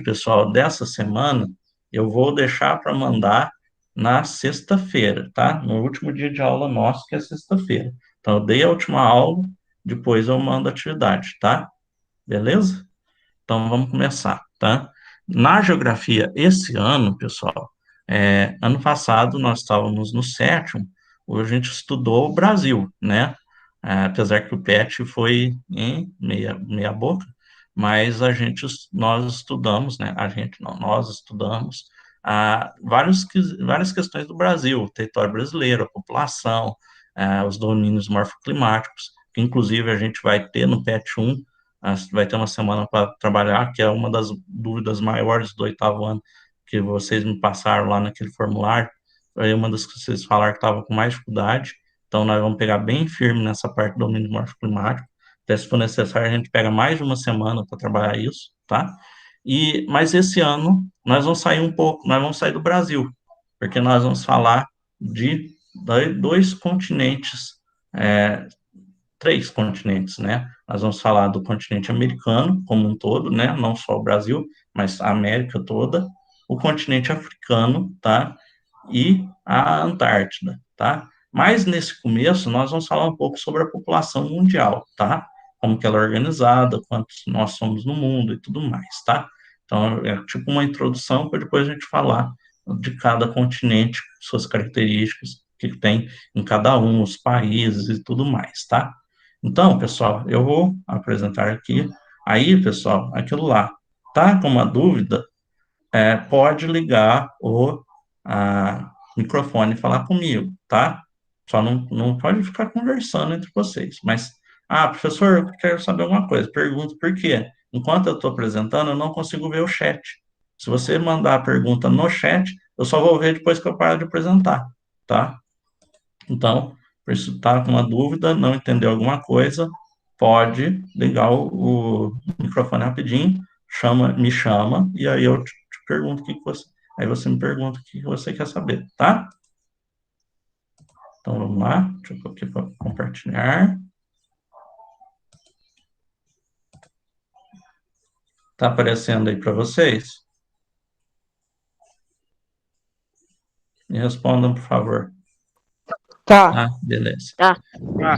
pessoal, dessa semana, eu vou deixar para mandar na sexta-feira, tá? No último dia de aula nosso, que é sexta-feira. Então, eu dei a última aula, depois eu mando a atividade, tá? Beleza? Então, vamos começar, tá? Na geografia, esse ano, pessoal, ano passado nós estávamos no sétimo, hoje a gente estudou o Brasil, né? Apesar que o PET foi em meia boca, mas nós estudamos, né? A gente não, nós estudamos várias questões do Brasil, o território brasileiro, a população, os domínios morfoclimáticos, que inclusive a gente vai ter no PET 1, vai ter uma semana para trabalhar, que é uma das dúvidas maiores do oitavo ano, que vocês me passaram lá naquele formulário, foi uma das que vocês falaram que estava com mais dificuldade, então nós vamos pegar bem firme nessa parte do domínio morfoclimático, até se for necessário a gente pega mais de uma semana para trabalhar isso, tá? Mas esse ano nós vamos sair um pouco, nós vamos sair do Brasil, porque nós vamos falar de dois continentes, é, três continentes, né? Nós vamos falar do continente americano como um todo, né? Não só o Brasil, mas a América toda, o continente africano, tá? E a Antártida, tá? Mas nesse começo nós vamos falar um pouco sobre a população mundial, tá? Como que ela é organizada, quantos nós somos no mundo e tudo mais, tá? Então é tipo uma introdução para depois a gente falar de cada continente, suas características que tem em cada um, os países e tudo mais, tá? Então, pessoal, eu vou apresentar aqui. Aí, pessoal, aquilo lá. Tá com uma dúvida? Pode ligar microfone e falar comigo, tá? Só não pode ficar conversando entre vocês. Mas, professor, eu quero saber alguma coisa. Pergunto por quê? Enquanto eu estou apresentando, eu não consigo ver o chat. Se você mandar a pergunta no chat, eu só vou ver depois que eu paro de apresentar, tá? Então, se está com uma dúvida, não entendeu alguma coisa, pode ligar o microfone rapidinho, me chama, e aí eu te pergunto aí você me pergunta o que você quer saber, tá? Então vamos lá, deixa eu pôr aqui para compartilhar. Tá aparecendo aí para vocês? Me respondam, por favor. Tá, Beleza. tá.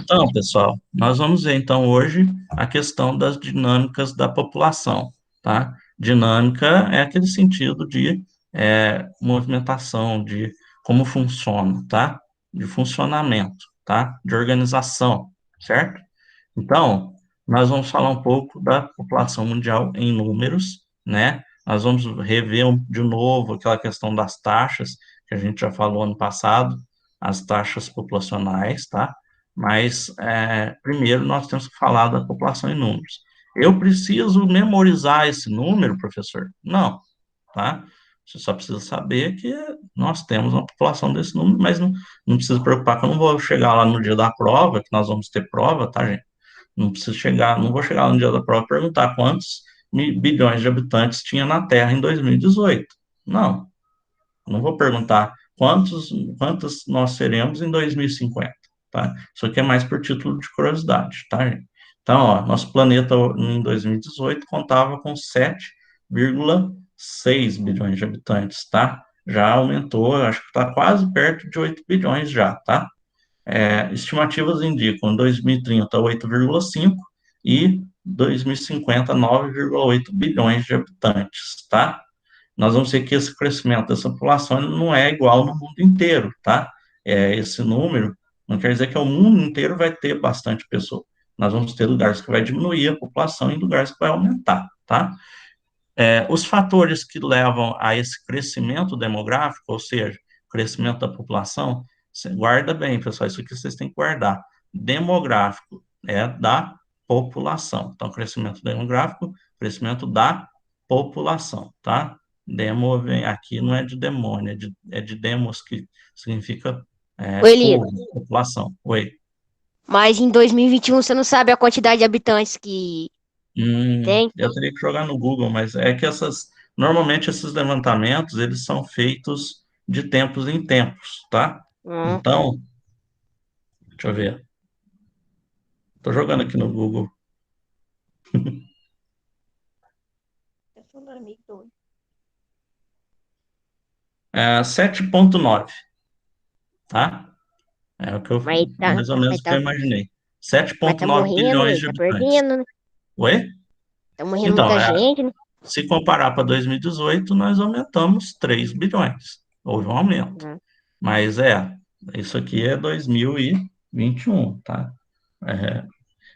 Então, pessoal, nós vamos ver então hoje a questão das dinâmicas da população, tá? Dinâmica é aquele sentido de movimentação, de como funciona, tá? De funcionamento, tá? De organização, certo? Então, nós vamos falar um pouco da população mundial em números, né? Nós vamos rever de novo aquela questão das taxas, que a gente já falou ano passado, as taxas populacionais, tá? Mas, primeiro, nós temos que falar da população em números. Eu preciso memorizar esse número, professor? Não, tá? Você só precisa saber que nós temos uma população desse número, mas não precisa se preocupar que eu não vou chegar lá no dia da prova, que nós vamos ter prova, tá, gente? Não vou chegar no dia da prova e perguntar quantos bilhões de habitantes tinha na Terra em 2018. Não, não vou perguntar quantos nós seremos em 2050, tá? Isso aqui é mais por título de curiosidade, tá, gente? Então, ó, nosso planeta em 2018 contava com 7,6 bilhões de habitantes, tá? Já aumentou, acho que está quase perto de 8 bilhões já, tá? Estimativas indicam 2030 8,5 e 2050 9,8 bilhões de habitantes, tá? Nós vamos ver que esse crescimento dessa população não é igual no mundo inteiro, tá? Esse número não quer dizer que o mundo inteiro vai ter bastante pessoa. Nós vamos ter lugares que vai diminuir a população e lugares que vai aumentar, tá? Os fatores que levam a esse crescimento demográfico, ou seja, crescimento da população, você guarda bem, pessoal, isso aqui vocês têm que guardar. Demográfico é da população. Então, crescimento demográfico, crescimento da população, tá? Demo vem aqui, não é de demônio, é de demos, que significa Oi, Lino. povo, população. Oi. Mas em 2021 você não sabe a quantidade de habitantes que tem? Eu teria que jogar no Google, mas é que normalmente esses levantamentos, eles são feitos de tempos em tempos, tá? Hum. Então, deixa eu ver. Tô jogando aqui no Google. 7,9, tá? É o que eu, mais ou menos o que eu imaginei. Mas tá 7,9 morrendo, bilhões velho. de Tá habitantes. perdendo, né? Oi? Tá morrendo Então, muita gente, né? se comparar para 2018, nós aumentamos 3 bilhões. Houve um aumento. Uhum. Mas isso aqui é 2021, tá?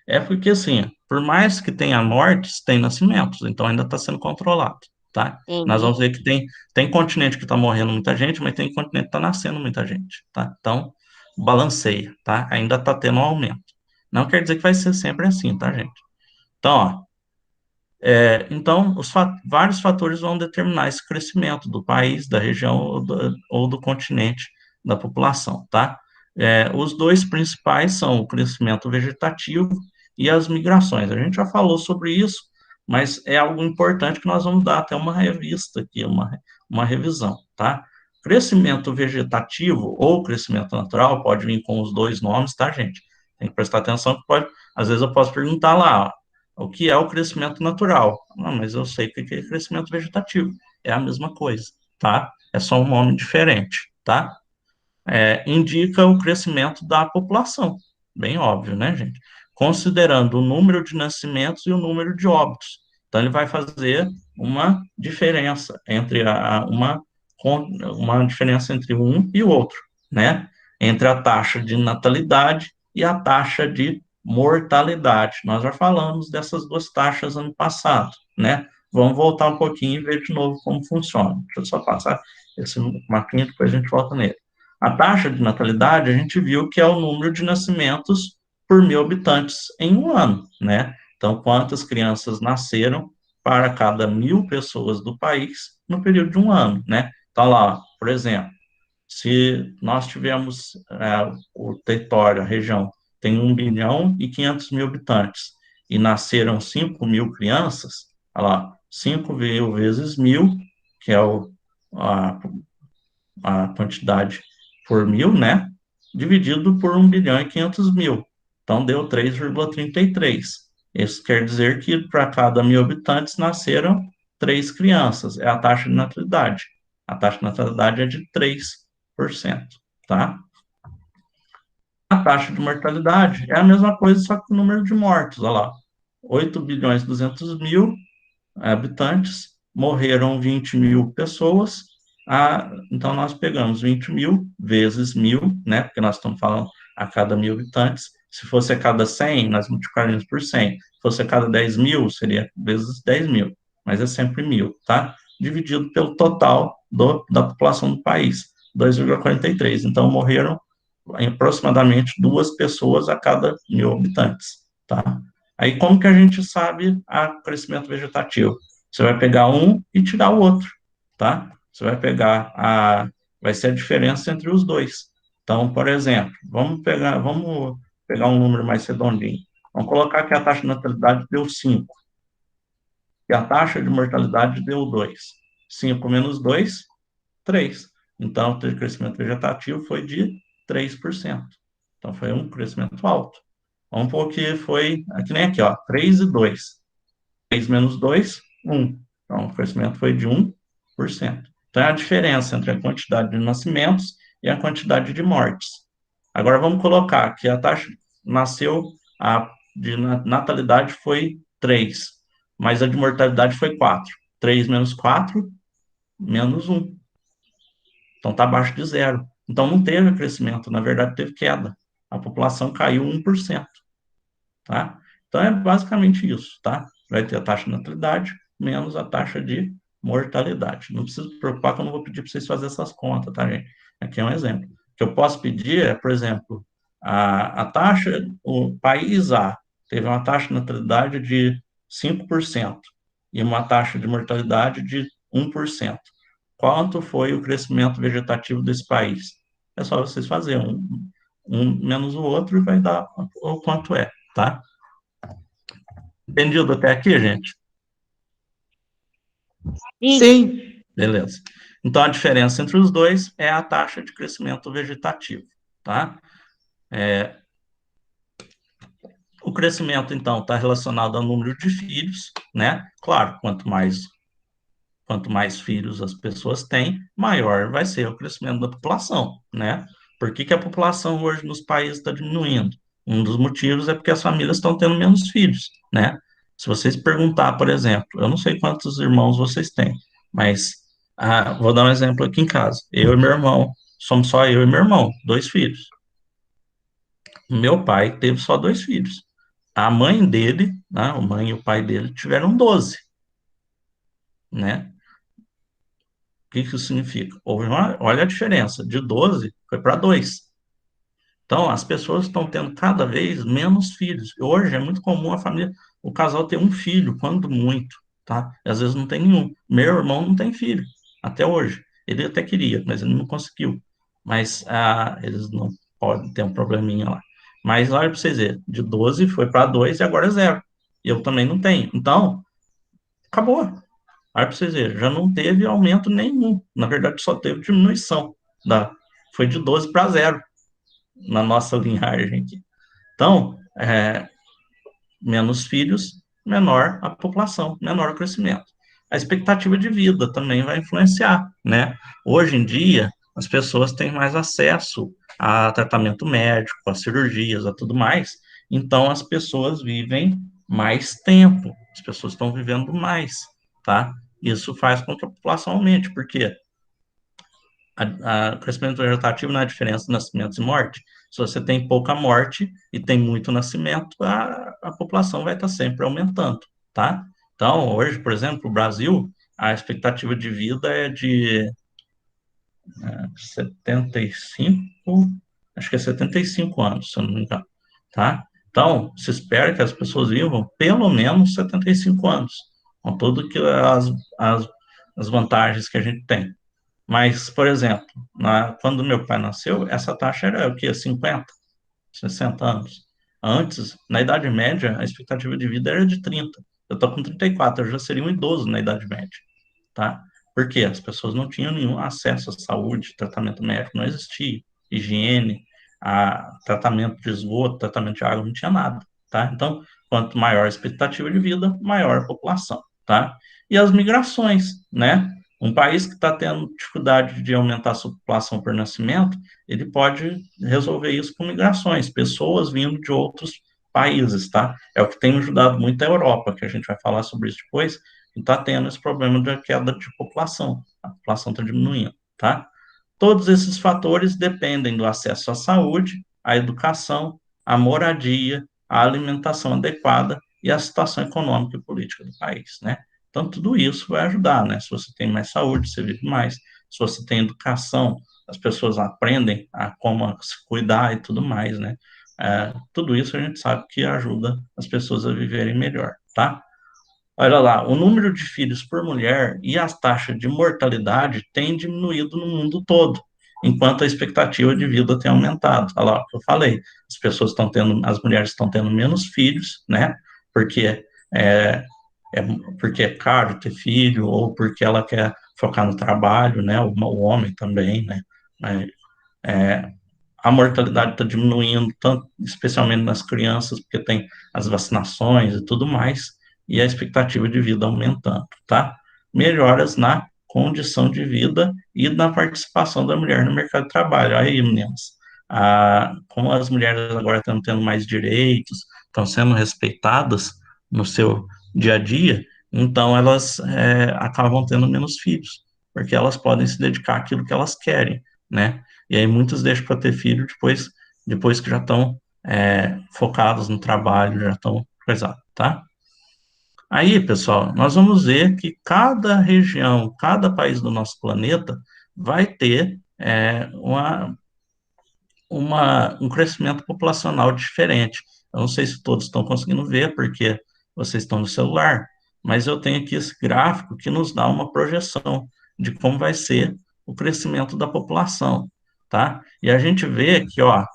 É, porque, assim, por mais que tenha mortes, tem nascimentos, então ainda está sendo controlado, tá? Nós Entendi. vamos ver que tem continente que está morrendo muita gente, mas tem continente que está nascendo muita gente, tá? Então, balanceia, tá? Ainda está tendo um aumento. Não quer dizer que vai ser sempre assim, tá, gente? Então, ó, então vários fatores vão determinar esse crescimento do país, da região ou do continente da população, tá? Os dois principais são o crescimento vegetativo e as migrações. A gente já falou sobre isso, mas é algo importante que nós vamos dar até uma revista aqui, uma revisão, tá? Crescimento vegetativo ou crescimento natural pode vir com os dois nomes, tá, gente? Tem que prestar atenção que às vezes eu posso perguntar lá, ó, o que é o crescimento natural? Não, mas eu sei o que é crescimento vegetativo. É a mesma coisa, tá? É só um nome diferente, tá? Indica o crescimento da população. Bem óbvio, né, gente? Considerando o número de nascimentos e o número de óbitos. Então, ele vai fazer uma diferença entre uma diferença entre um e o outro, né? Entre a taxa de natalidade e a taxa de mortalidade. Nós já falamos dessas duas taxas ano passado, né? Vamos voltar um pouquinho e ver de novo como funciona. Deixa eu só passar esse mapinha, depois a gente volta nele. A taxa de natalidade, a gente viu que é o número de nascimentos por 1.000 habitantes em um ano, né? Então, quantas crianças nasceram para cada 1.000 pessoas do país no período de um ano, né? Então, lá, por exemplo, se nós tivermos o território, a região, tem 1.500.000 habitantes e nasceram 5.000 crianças, olha lá, 5.000 vezes 1.000, que é a quantidade por 1.000, né? Dividido por 1.500.000. Então, deu 3,33. Isso quer dizer que para cada 1.000 habitantes nasceram 3 crianças. É a taxa de natalidade. A taxa de natalidade é de 3%, tá? A taxa de mortalidade é a mesma coisa, só que o número de mortos, olha lá. 8.200.000 habitantes, morreram 20.000 pessoas, então nós pegamos 20.000 vezes 1.000, né, porque nós estamos falando a cada 1.000 habitantes, se fosse a cada 100, nós multiplicaríamos por 100, se fosse a cada 10.000, seria vezes 10.000, mas é sempre 1.000, tá? Dividido pelo total da população do país, 2,43, então morreram aproximadamente 2 pessoas a cada 1.000 habitantes, tá? Aí, como que a gente sabe o crescimento vegetativo? Você vai pegar um e tirar o outro, tá? Você vai pegar vai ser a diferença entre os dois. Então, por exemplo, vamos pegar um número mais redondinho. Vamos colocar que a taxa de natalidade deu 5 e a taxa de mortalidade deu 2. 5 menos 2, 3. Então, o crescimento vegetativo foi de 3%. Então, foi um crescimento alto. Vamos pôr que foi, aqui nem aqui, ó, 3 e 2. 3 menos 2, 1. Então, o crescimento foi de 1%. Então, é a diferença entre a quantidade de nascimentos e a quantidade de mortes. Agora, vamos colocar que a taxa de natalidade foi 3, mas a de mortalidade foi 4. 3 menos 4, menos 1. Então, está abaixo de zero. Então, não teve crescimento, na verdade, teve queda. A população caiu 1%, tá? Então, é basicamente isso, tá? Vai ter a taxa de natalidade menos a taxa de mortalidade. Não precisa se preocupar que eu não vou pedir para vocês fazerem essas contas, tá, gente? Aqui é um exemplo. O que eu posso pedir é, por exemplo, o país A teve uma taxa de natalidade de 5% e uma taxa de mortalidade de 1%. Quanto foi o crescimento vegetativo desse país? É só vocês fazerem um menos o outro e vai dar o quanto é, tá? Entendido até aqui, gente? Sim. Beleza. Então, a diferença entre os dois é a taxa de crescimento vegetativo, tá? O crescimento, então, está relacionado ao número de filhos, né? Claro, quanto mais quanto mais filhos as pessoas têm, maior vai ser o crescimento da população, né? Por que que a população hoje nos países está diminuindo? Um dos motivos é porque as famílias estão tendo menos filhos, né? Se vocês perguntar, por exemplo, eu não sei quantos irmãos vocês têm, mas vou dar um exemplo aqui em casa. Eu e meu irmão, somos só eu e meu irmão, 2 filhos. Meu pai teve só 2 filhos. A mãe dele, né, a mãe e o pai dele tiveram 12, né? O que que isso significa? Olha a diferença, de 12 foi para 2. Então, as pessoas estão tendo cada vez menos filhos. Hoje é muito comum a família, o casal ter um filho, quando muito, tá? E às vezes não tem nenhum. Meu irmão não tem filho, até hoje. Ele até queria, mas ele não conseguiu. Mas eles não podem ter um probleminha lá. Mas olha para vocês verem, de 12 foi para 2 e agora é 0. Eu também não tenho. Então, acabou. Olha para vocês verem, já não teve aumento nenhum. Na verdade, só teve diminuição. Foi de 12 para 0 na nossa linhagem aqui. Então, menos filhos, menor a população, menor o crescimento. A expectativa de vida também vai influenciar, né? Hoje em dia, as pessoas têm mais acesso a tratamento médico, a cirurgias, a tudo mais. Então, as pessoas vivem mais tempo, as pessoas estão vivendo mais, tá? Isso faz com que a população aumente, porque o crescimento vegetativo não é a diferença de nascimentos e morte. Se você tem pouca morte e tem muito nascimento, a população vai estar sempre aumentando, tá? Então, hoje, por exemplo, o Brasil, a expectativa de vida é de 75, acho que é 75 anos, se eu não me engano, tá? Então, se espera que as pessoas vivam pelo menos 75 anos, com tudo que as vantagens que a gente tem. Mas, por exemplo, quando meu pai nasceu, essa taxa era o quê? 50, 60 anos. Antes, na Idade Média, a expectativa de vida era de 30. Eu estou com 34, eu já seria um idoso na Idade Média, tá? Porque as pessoas não tinham nenhum acesso à saúde, tratamento médico não existia, higiene, tratamento de esgoto, tratamento de água, não tinha nada, tá? Então, quanto maior a expectativa de vida, maior a população, tá? E as migrações, né? Um país que está tendo dificuldade de aumentar a sua população por nascimento, ele pode resolver isso com migrações, pessoas vindo de outros países, tá? É o que tem ajudado muito a Europa, que a gente vai falar sobre isso depois, e está tendo esse problema da queda de população. A população está diminuindo, tá? Todos esses fatores dependem do acesso à saúde, à educação, à moradia, à alimentação adequada e à situação econômica e política do país, né? Então, tudo isso vai ajudar, né? Se você tem mais saúde, você vive mais. Se você tem educação, as pessoas aprendem a como se cuidar e tudo mais, né? Tudo isso a gente sabe que ajuda as pessoas a viverem melhor, tá? Olha lá, o número de filhos por mulher e as taxas de mortalidade têm diminuído no mundo todo, enquanto a expectativa de vida tem aumentado. Olha lá o que eu falei, as mulheres estão tendo menos filhos, né? Porque é, porque é caro ter filho, ou porque ela quer focar no trabalho, né? O homem também, né? É, a mortalidade está diminuindo, tanto, especialmente nas crianças, porque tem as vacinações e tudo mais, e a expectativa de vida aumentando, tá? Melhoras na condição de vida e na participação da mulher no mercado de trabalho. Aí, meninas, como as mulheres agora estão tendo mais direitos, estão sendo respeitadas no seu dia a dia, então elas acabam tendo menos filhos, porque elas podem se dedicar àquilo que elas querem, né? E aí muitos deixam para ter filho depois que já estão focados no trabalho, já estão coisados, tá? Aí, pessoal, nós vamos ver que cada região, cada país do nosso planeta vai ter um crescimento populacional diferente. Eu não sei se todos estão conseguindo ver, porque vocês estão no celular, mas eu tenho aqui esse gráfico que nos dá uma projeção de como vai ser o crescimento da população, tá? E a gente vê que, ó,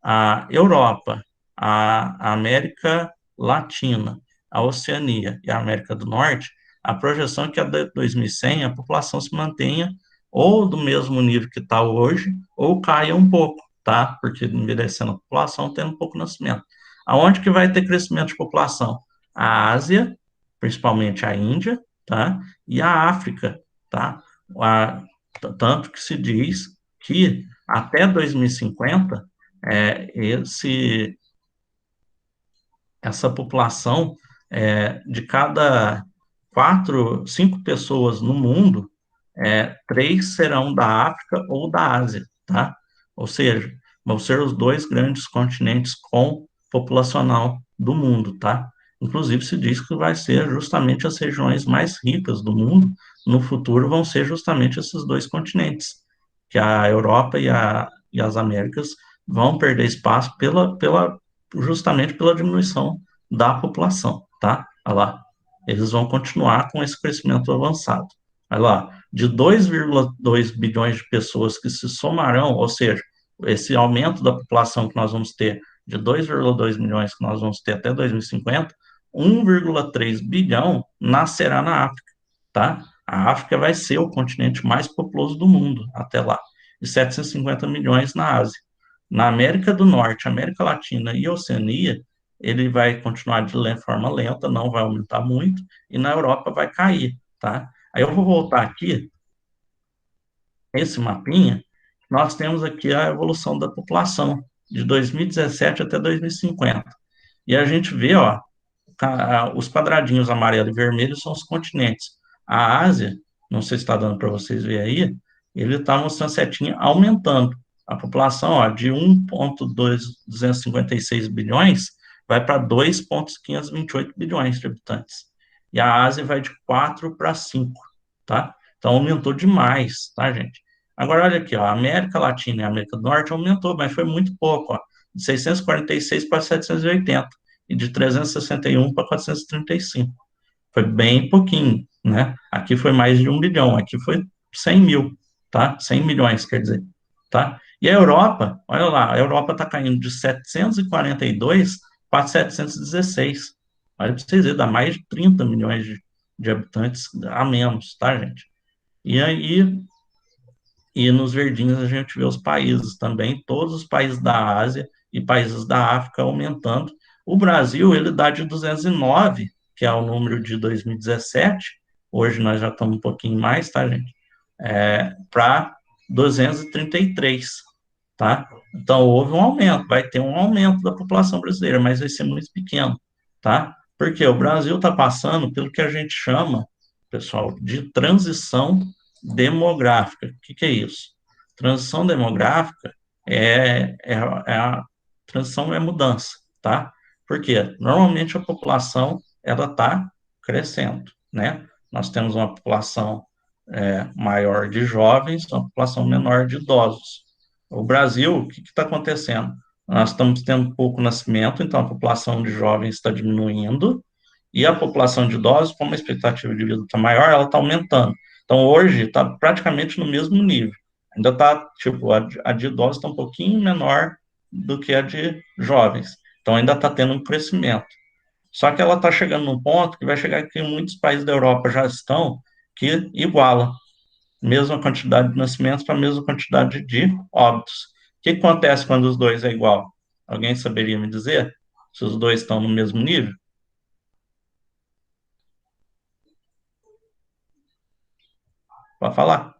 a Europa, a América Latina, a Oceania e a América do Norte, a projeção é que até 2100 a população se mantenha ou do mesmo nível que está hoje, ou caia um pouco, tá? Porque envelhecendo a população, tendo pouco nascimento. Aonde que vai ter crescimento de população? A Ásia, principalmente a Índia, tá? E a África, tá? Tanto que se diz que até 2050, essa população, de cada cinco pessoas no mundo, três serão da África ou da Ásia, tá? Ou seja, vão ser os dois grandes continentes com populacional do mundo, tá? Inclusive, se diz que vai ser justamente as regiões mais ricas do mundo, no futuro, vão ser justamente esses dois continentes, que a Europa e as Américas vão perder espaço justamente pela diminuição da população, tá? Olha lá, eles vão continuar com esse crescimento avançado. Olha lá, de 2,2 bilhões de pessoas que se somarão, ou seja, esse aumento da população que nós vamos ter, de 2,2 milhões que nós vamos ter até 2050, 1,3 bilhão nascerá na África, tá? A África vai ser o continente mais populoso do mundo até lá, e 750 milhões na Ásia. Na América do Norte, América Latina e Oceania, ele vai continuar de forma lenta, não vai aumentar muito, e na Europa vai cair, tá? Aí eu vou voltar aqui, esse mapinha, nós temos aqui a evolução da população, de 2017 até 2050. E a gente vê, ó, os quadradinhos amarelo e vermelho são os continentes. A Ásia, não sei se está dando para vocês ver aí, ele está mostrando setinha aumentando. A população, ó, de 1,256 bilhões vai para 2,528 bilhões de habitantes. E a Ásia vai de 4 para 5, tá? Então aumentou demais, tá, gente? Agora olha aqui, ó, a América Latina e a América do Norte aumentou, mas foi muito pouco, ó, de 646 para 780 e de 361 para 435. Foi bem pouquinho, né? Aqui foi mais de 1 bilhão, aqui foi 100 mil, tá? 100 milhões, quer dizer, tá? E a Europa, olha lá, a Europa está caindo de 742 para 716. Olha para vocês verem, dá mais de 30 milhões de habitantes a menos, tá, gente? E aí, e nos verdinhos a gente vê os países também, todos os países da Ásia e países da África aumentando. O Brasil, ele dá de 209, que é o número de 2017, hoje nós já estamos um pouquinho mais, tá, gente? Para 233, tá? Então, houve um aumento, vai ter um aumento da população brasileira, mas vai ser muito pequeno, tá? Porque o Brasil está passando pelo que a gente chama, pessoal, de transição demográfica. O que é isso? Transição demográfica a transição é mudança, tá? Porque normalmente a população ela está crescendo, né? Nós temos uma população maior de jovens, uma população menor de idosos. O Brasil, o que está acontecendo? Nós estamos tendo pouco nascimento, então a população de jovens está diminuindo, e a população de idosos, como a expectativa de vida está maior, ela está aumentando. Então, hoje, está praticamente no mesmo nível. Ainda está, tipo, a de idosos está um pouquinho menor do que a de jovens. Então, ainda está tendo um crescimento. Só que ela está chegando num ponto que vai chegar que muitos países da Europa já estão, que iguala mesma quantidade de nascimentos para a mesma quantidade de óbitos. O que acontece quando os dois é igual? Alguém saberia me dizer? Se os dois estão no mesmo nível? Pode falar.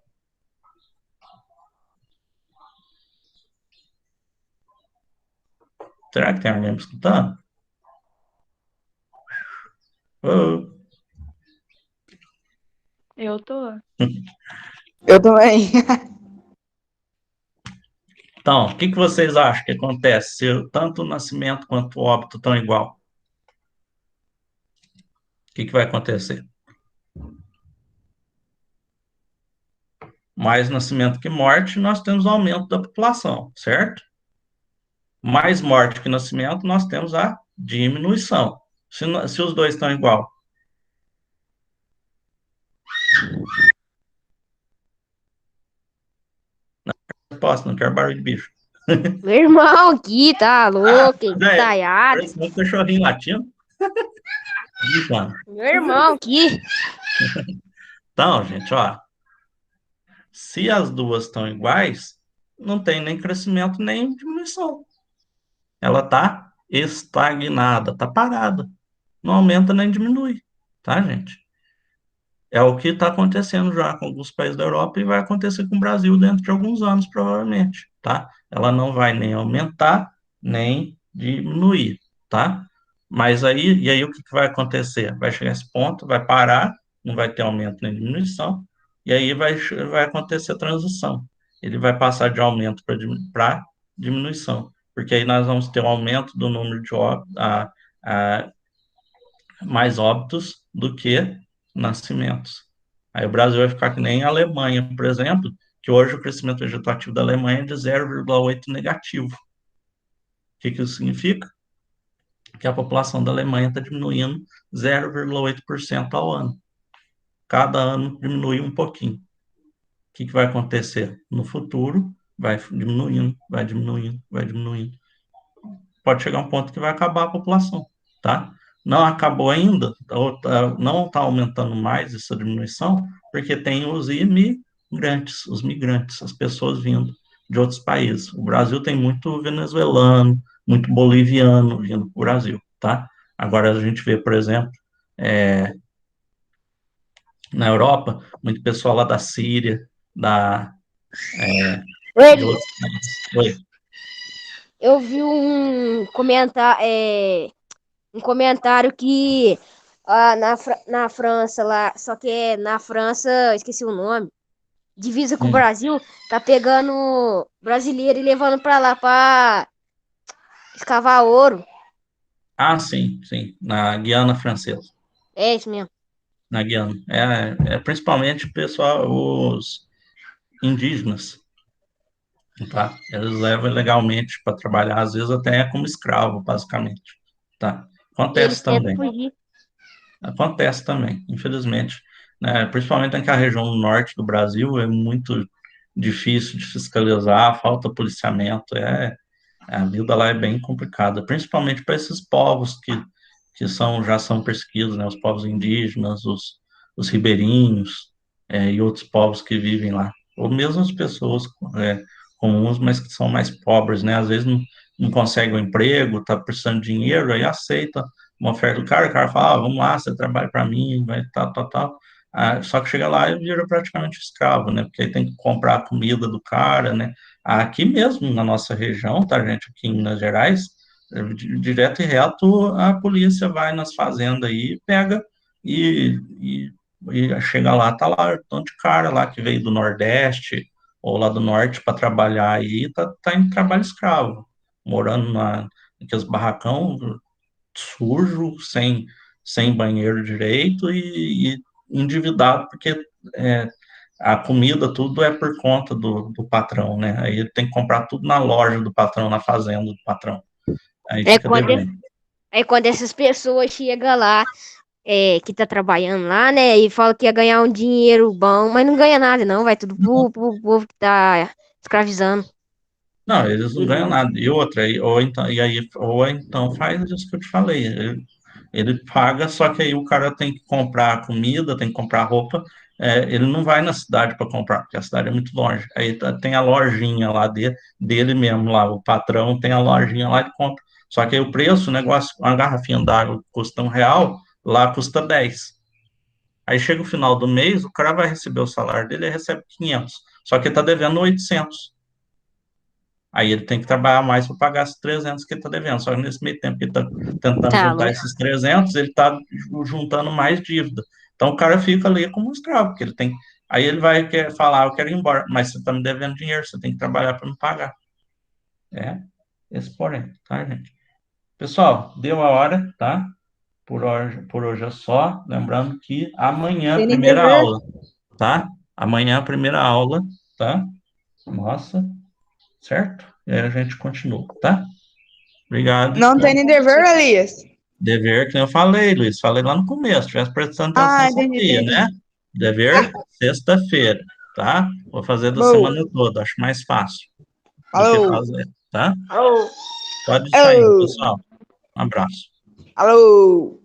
Será que tem alguém me escutando? Oh. Eu tô. Eu também. Então, o que vocês acham que acontece se tanto o nascimento quanto o óbito estão igual? O que vai acontecer? Mais nascimento que morte, nós temos aumento da população, certo? Mais morte que nascimento, nós temos a diminuição. Se os dois estão igual. Posso, não quero barulho de bicho. Meu irmão aqui, tá louco, taiado. Parece um cachorrinho latindo. Meu irmão aqui. Então, gente, ó. Se as duas estão iguais, não tem nem crescimento nem diminuição. Ela está estagnada, está parada. Não aumenta nem diminui, tá, gente? É o que está acontecendo já com alguns países da Europa e vai acontecer com o Brasil dentro de alguns anos, provavelmente, tá? Ela não vai nem aumentar, nem diminuir, tá? Mas aí, e aí o que que vai acontecer? Vai chegar esse ponto, vai parar, não vai ter aumento nem diminuição, e aí vai acontecer a transição. Ele vai passar de aumento para diminuição, porque aí nós vamos ter um aumento do número de óbitos, mais óbitos do que nascimentos. Aí o Brasil vai ficar que nem a Alemanha, por exemplo, que hoje o crescimento vegetativo da Alemanha é de 0,8 negativo. O que que isso significa? Que a população da Alemanha está diminuindo 0,8% ao ano. Cada ano diminui um pouquinho. O que que vai acontecer? No futuro, vai diminuindo, vai diminuindo, vai diminuindo. Pode chegar um ponto que vai acabar a população, tá? Não acabou ainda, não está aumentando mais essa diminuição, porque tem os migrantes, as pessoas vindo de outros países. O Brasil tem muito venezuelano, muito boliviano vindo para o Brasil, tá? Agora a gente vê, por exemplo, na Europa, muito pessoal lá da Síria, Oi, de outros países. Oi. eu vi um comentário que na França lá, só que na França, eu esqueci o nome, divisa com o Hum. Brasil, tá pegando brasileiro e levando pra lá pra escavar ouro. Ah, sim, sim, na Guiana Francesa. É isso mesmo. Na Guiana. Principalmente pessoal, os indígenas, tá? Eles levam ilegalmente para trabalhar, às vezes até como escravo, basicamente, tá? E eles Acontece tentam também, fugir. infelizmente, né? Principalmente naquela região do norte do Brasil, é muito difícil de fiscalizar, falta policiamento, a vida lá é bem complicada, principalmente para esses povos que já são perseguidos, né? Os povos indígenas, os ribeirinhos, e outros povos que vivem lá. Ou mesmo as pessoas comuns, mas que são mais pobres, né? Às vezes não consegue um emprego, tá precisando de dinheiro, aí aceita uma oferta do cara, o cara fala, vamos lá, você trabalha para mim, vai tal, tal, tal. Só que chega lá e vira praticamente escravo, né? Porque aí tem que comprar a comida do cara, né? Aqui mesmo, na nossa região, tá, gente? Aqui em Minas Gerais, direto e reto, a polícia vai nas fazendas aí, pega e, e, e chega lá, tá lá, um tanto de cara lá que veio do Nordeste ou lá do Norte para trabalhar aí, tá em trabalho escravo, morando naqueles barracão sujo, sem banheiro direito e endividado, porque é, a comida, tudo é por conta do patrão, né? Aí ele tem que comprar tudo na loja do patrão, na fazenda do patrão. Aí É fica quando, devendo. é quando essas pessoas chegam lá, que tá trabalhando lá, né? E fala que ia ganhar um dinheiro bom, mas não ganha nada, não. Vai tudo pro povo que tá escravizando. Não, eles não ganham nada. E outra, ou então faz isso que eu te falei. Ele paga, só que aí o cara tem que comprar comida, tem que comprar roupa. Ele não vai na cidade para comprar, porque a cidade é muito longe. Aí tem a lojinha lá dele mesmo, lá, o patrão tem a lojinha lá de compra. Só que aí o preço, o negócio, uma garrafinha d'água custa R$ 1, lá custa 10. Aí chega o final do mês, o cara vai receber o salário dele e recebe 500. Só que ele está devendo 800. Aí ele tem que trabalhar mais para pagar esses 300 que ele está devendo. Só que nesse meio tempo que ele está tentando Tá juntar louco. esses 300, ele está juntando mais dívida. Então o cara fica ali como um escravo, porque ele tem. Aí ele vai falar, eu quero ir embora, mas você está me devendo dinheiro, você tem que trabalhar para me pagar. É, esse porém, tá, gente? Pessoal, deu a hora, tá? Por hoje é só. Lembrando que amanhã, a Tem primeira dever? aula, tá? Amanhã, a primeira aula, tá? Nossa, certo? E aí a gente continua, tá? Obrigado, Não então. tem dever, Elias? Dever, que eu falei, Luiz, falei lá no começo, estivesse prestando atenção, Ah, entendi, sabia, né? entendi. Dever, sexta-feira, tá? Vou fazer da Boa. semana toda, acho mais fácil do que Alô. fazer, tá? Oh. Pode sair, Alô. pessoal. Um abraço. Alô.